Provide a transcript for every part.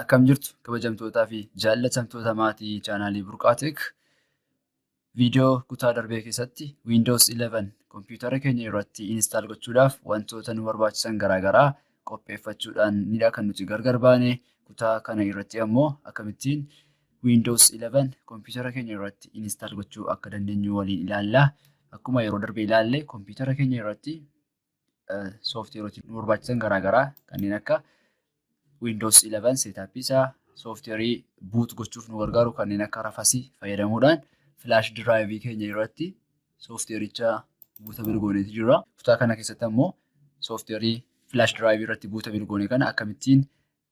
Akkam jirtu kabajamtootaa fi jaallatamtoota maatii chaanaalii Burqaateek. Viidiyoo kutaa darbee keessatti Windows 11 kompiitara keenya irratti instaal gochuudhaaf wantoota nu barbaachisan garaagaraa qopheeffachuudhaanidha kan nuti gargar baane. Kutaa kana irratti ammoo akkamittiin Windows 11 kompiitara keenya irratti instaal gochuu akka dandeenyu waliin ilaalla. Akkuma yeroo darbee ilaalle kompiitara keenya irratti sooftiweeroota nu barbaachisan garaagaraa kanneen akka Windows 11 seetaappii isaa sooftiweerii buut gochuuf nu gargaaru kanneen akka rafasii fayyadamuudhaan flash diraayivii keenya irratti sooftiweericha buuta bilgooneetu jira. Kutaa kana keessatti ammoo sooftiweerii flash diraayivii irratti buuta bilgoonee kana akkamittiin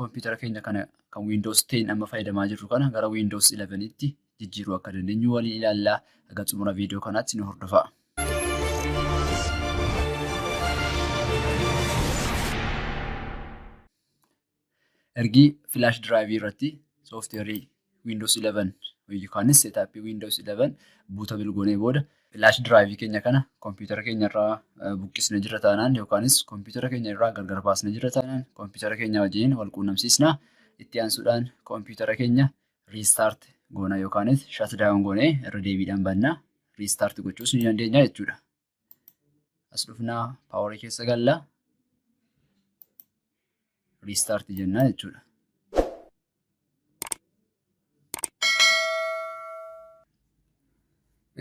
kompiitara keenya kana kan Windows 10 amma fayyadamaa jirru kana gara Windows 11tti jijjiiruu akka dandeenyu waliin ilaallaa. Haga xumura viidiyoo kanaatti nu hordofaa. Ergi flash diraayivii irratti sooftiweerii Windows 11 yookiinis seetaappii Windows 11 buuta bilgoonee booda flash diraayivii keenya kana kompiitara keenya irraa buqqisne jira taanaan yookaanis kompiitara keenya irraa gargar baasne jira taanaan kompiitara keenya wajjin wal quunnamsiisna. Itti aansuudhaan kompiitara keenya riistaart goona yookaanis shutdown goonee irra deebiidhaan banna. Riistaart gochuus ni dandeenya jechuudha. As dhufnaa paawarii keessa galla. Riistaart jennaa jechuudha.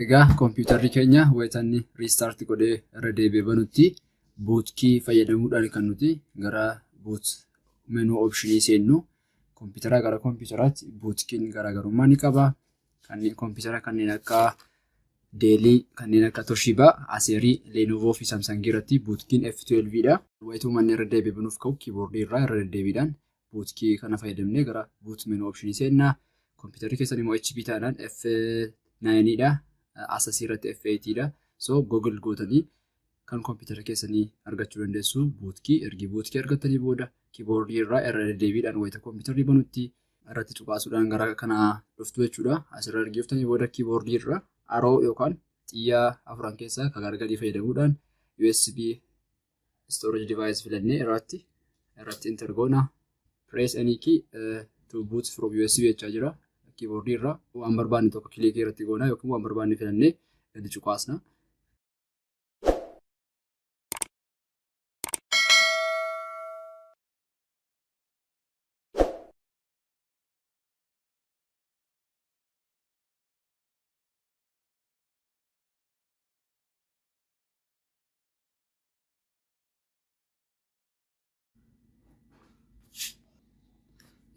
Egaa kompiitarri keenya wayitanni riistaart godhee irra deebi'ee banutti buutkii fayyadamuudhaan kan nuti gara buut menuu oopshinii seennu. Kompiitara gara kompiitaraatti buutkiin garaagarummaa ni qaba. Kompiitara kanneen akka Deelii, kanneen akka Toshiba, Aseerii, Lenovo fi Samsung irratti buutkiin F12 dha. Wayituu manni irra deebi'ee banuuf ka'u kiiboordii irraa irra deddeebiidhaan buutkii kana fayyadamnee gara buut menuu oopshinii seennaa. Kompiitarri keessan immoo HP taanaan F9 dha. Asasii irratti F8 dha. So Google gootanii kan kompiitara keessanii argachuu dandeessu buutkii. Ergi buutkii argattanii booda kiiboordii irraa irra deddeebiidhaan wayita kompiitarri banutti irratti tuqaasuudhaan gara kanaa dhuftu jechuudha. Asirra argiftanii booda kiiboordii irraa aroo yookaan xiyyaa afuran keessaa kan gargarii fayyadamuudhaan USB storage device filannee irratti enter goona. Press any key to boot from USB jechaa jira. Kiiboordii irraa waan barbaanne tokko kilikii irratti goona yookiin waan barbaanne filannee gadi cuqaasna.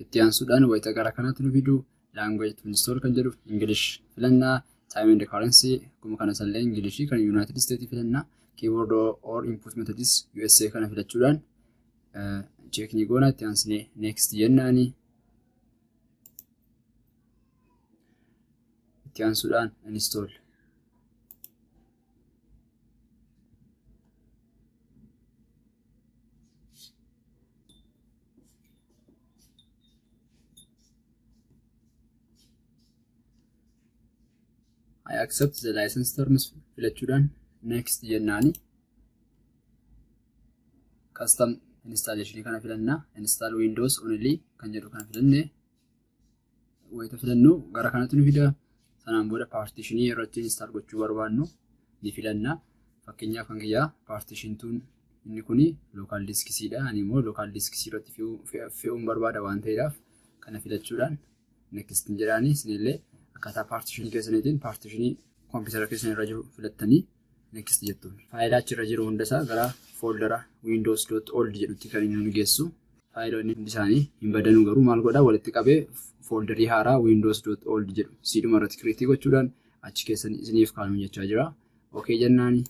Itti aansuudhaan wayita gara kanaatti nu fidu language to install kan jedhu English filannaa. Time and currency akkuma kana sallee English kan United States filannaa. Keyboard or input methods USA kana filachuudhaan check ni goona. Itti aansine next jennaani. Itti aansuudhaan install. I accept the license terms filachuudhaan next jennaani. Custom installation kana filannaa. Install Windows only kan jedhu kana filannee wayita filannu gara kanatti nu fida. Sanaan booda partitionii irratti install gochuu barbaannu ni filannaa. Fakkeenyaaf kan kiyyaa partition tuun inni kuni local disk C dha. Ani immoo local disk C irratti fe'uun barbaada waan ta'eedhaaf kana filachuudhaan next jedhaanii isinillee akkaataa partitionii keessaniitiin partitionii kompiitara keessan irra jiru filattanii next jettuun. Faayilaa achirra jiru hundasaa gara fooldara windows.old jedhutti kan inni nu geessu. Faayiloonni hundi isaanii hin badanuu garuu maal godhaa walitti qabee fooldarii haaraa windows.old jedhu siidhuma irratti kireetii gochuudhaan achi keessan isiniif kaa'uun jechaa jira. Okay jennaani.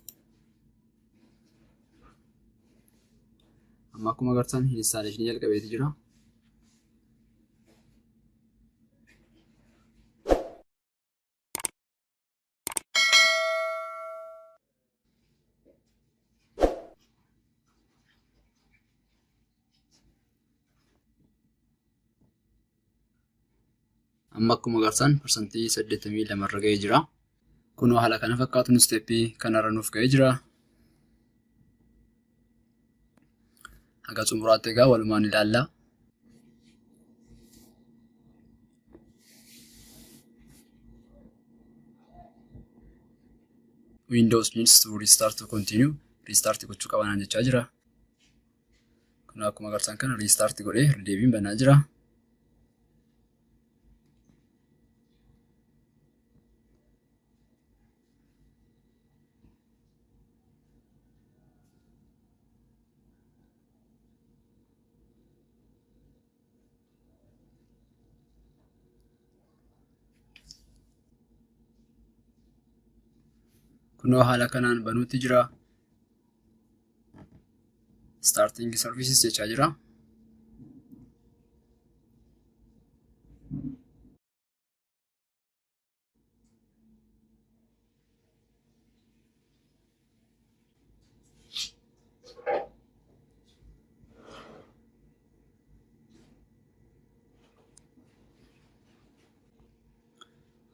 Amma akkuma agartan installation jalqabeeti jira. Amma akkuma agartan persantii 82 irra ga'ee jira. Kunoo haala kana fakkaatuun steppii kanarra nuuf ga'ee jira. Haga xumuraatti egaa walumaan ilaallaa. Windows needs to restart to continue. Restart gochuu qabanaan jechaa jira. Kun akkuma agartan kana restart godhee deebiin banaa jira. Kunoo haala kanaan banuutti jira. Starting services jechaa jira.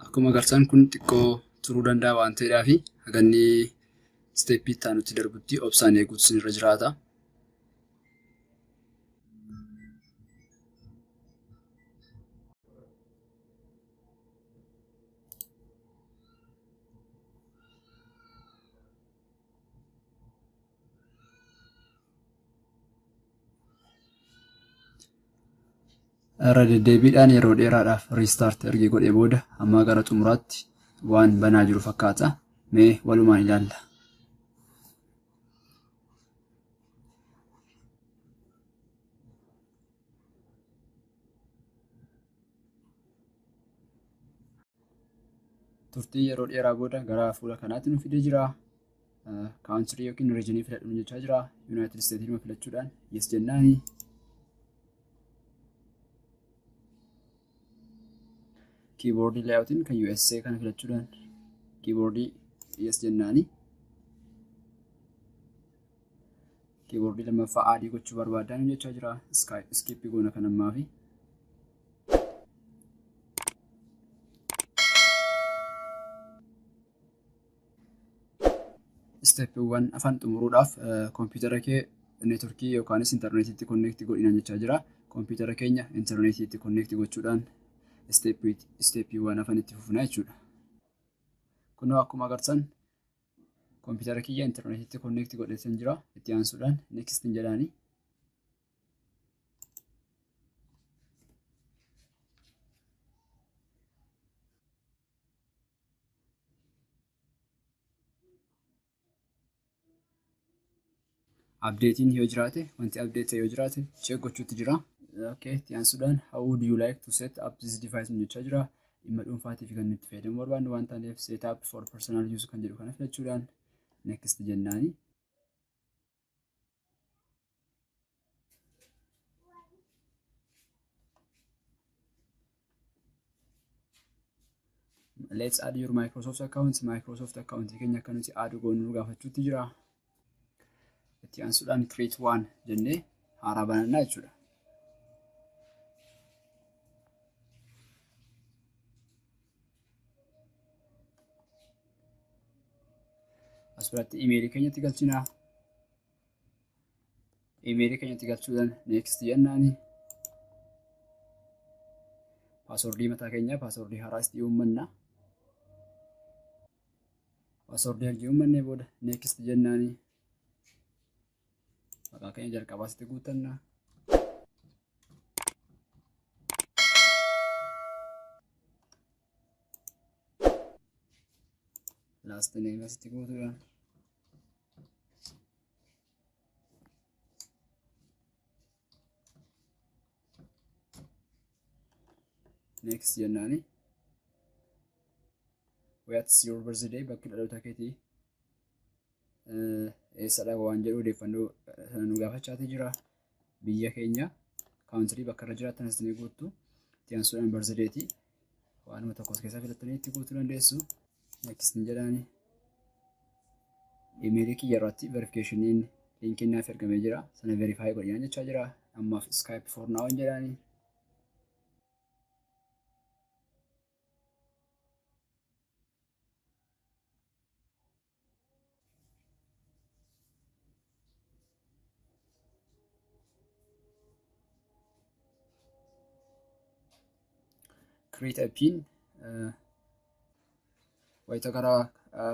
Akkuma agartan kun xiqqoo turuu danda'a waan ta'eedhaaf haganni steeppii itti aanutti darbutti obsaan eeguutu irra jiraata. Irra deddeebiidhaan yeroo dheeraadhaaf riistaart erga godhee booda amma gara xumuraatti waan banaa jiru fakkaata. Mee walumaan ilaalla. Turtii yeroo dheeraa booda gara fuula kanaatti nu fidee jira. Kaawuntirii yookiin riijinii filadhuun jechaa jira. Yuunaayitid Isteetii filachuudhaan yes jennaani. Keyboardii laayoutiin kan USA kana filachuudhaan keyboardii yes jennaani. Keyboardii lammaffaa adii gochuu barbaadaan jechaa jira. Skip goona kan ammaafi. Steppiiwwan afaan xumuruudhaaf kompiitara kee neetworkii yookaanis intarneetiitti konneektii godhinaan jechaa jira. Kompiitara keenya intarneetiitti konneektii gochuudhaan steppiiwwan afaan itti fufnaa jechuudha. Kunoo akkuma agartan kompiitara kiyya intarneetiitti konneektii godheetan jira. Itti aansuudhaan next jedhaani. Updatein yoo jiraate wanti update yoo jiraate check gochuutti jira. Okay, itti aansuudhaan how would you like to set up this device jechaa jira. Dhimma dhuunfaatiif kan nuti fayyadamu barbaannu waan taaneef set up for personal use kan jedhu kana filachuudhaan next jennaani. Let's add your Microsoft account. Microsoft account keenya akka nuti add goonu gaafachuutti jira. Itti aansuudhaan create one jennee haaraa banannaa jechuudha. Asirratti imeelii keenyatti galchinaa. Imeelii keenyatti galchuudhaan next jennaani. Paaswordii mataa keenyaa paaswordii haaraas itti uummanna. Paaswordii erga uummannee booda next jennaani. Maqaa keenya jalqabaa asitti guutanna. Last name asitti guutuudhaan. Next jennaani. What's your birthday? Bakki dhaloota keetii eessadha waan jedhu odeeffannoo sana nu gaafachaati jira. Biyya keenya kaawuntirii bakka irra jiraattan asitti guuttu. Itti aansuudhaan birthday waanuma tokkos keessaa filattanii itti guutuu dandeessu. Next jedhaani. Imeelii kiyya irratti verifiikeeshiniin liinkiin naaf ergamee jira. Sana verify godhinaan jechaa jira. Ammaaf Skype for now jedhaani. Create a pin. wayita gara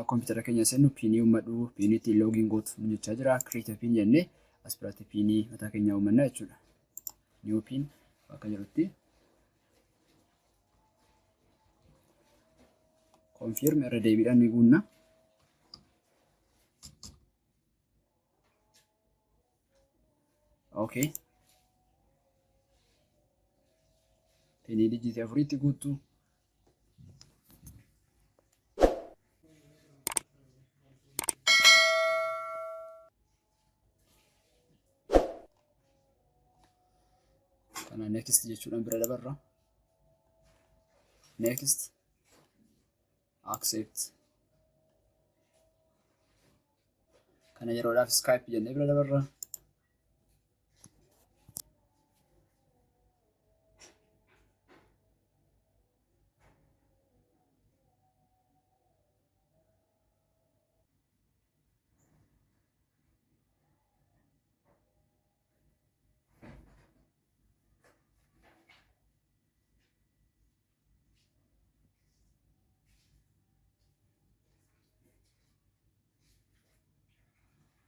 kompiitara keenya seennu piinii uummadhu, piinii ittiin loogiin gootu nu jechaa jira. Create piin jennee as biratti piinii mataa keenyaa uummanna jechuudha. New piin bakka jirutti confirm irra deebiidhaan ni guunna. Okay. Piinii dijiitii 4tti guuttu. Kana next jechuudhaan bira dabarra. Next. Accept. Kana yeroodhaaf Skype jennee bira dabarra.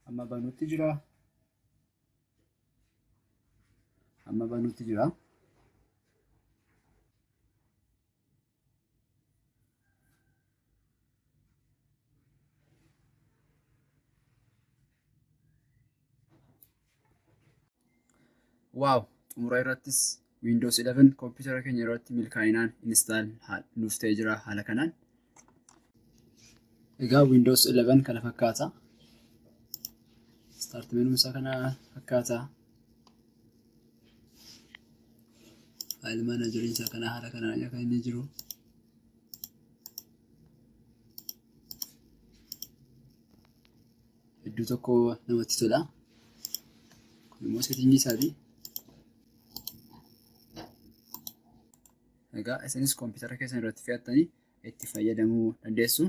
Amma banuutti jira. Waaw, xumura irrattis Windows 11 kompiitara keenya irratti milkaa'inaan install nuuf ta'ee jira haala kanaan. Egaa Windows 11 kana fakkaata. Start menu isaa kana fakkaata. File manager isaa kana haala kanaan kan inni jiru. Iddoo tokko namatti tola. Kun immoo setting isaati. Egaa isinis kompiitara keessan irratti fe'attanii itti fayyadamuu dandeessu.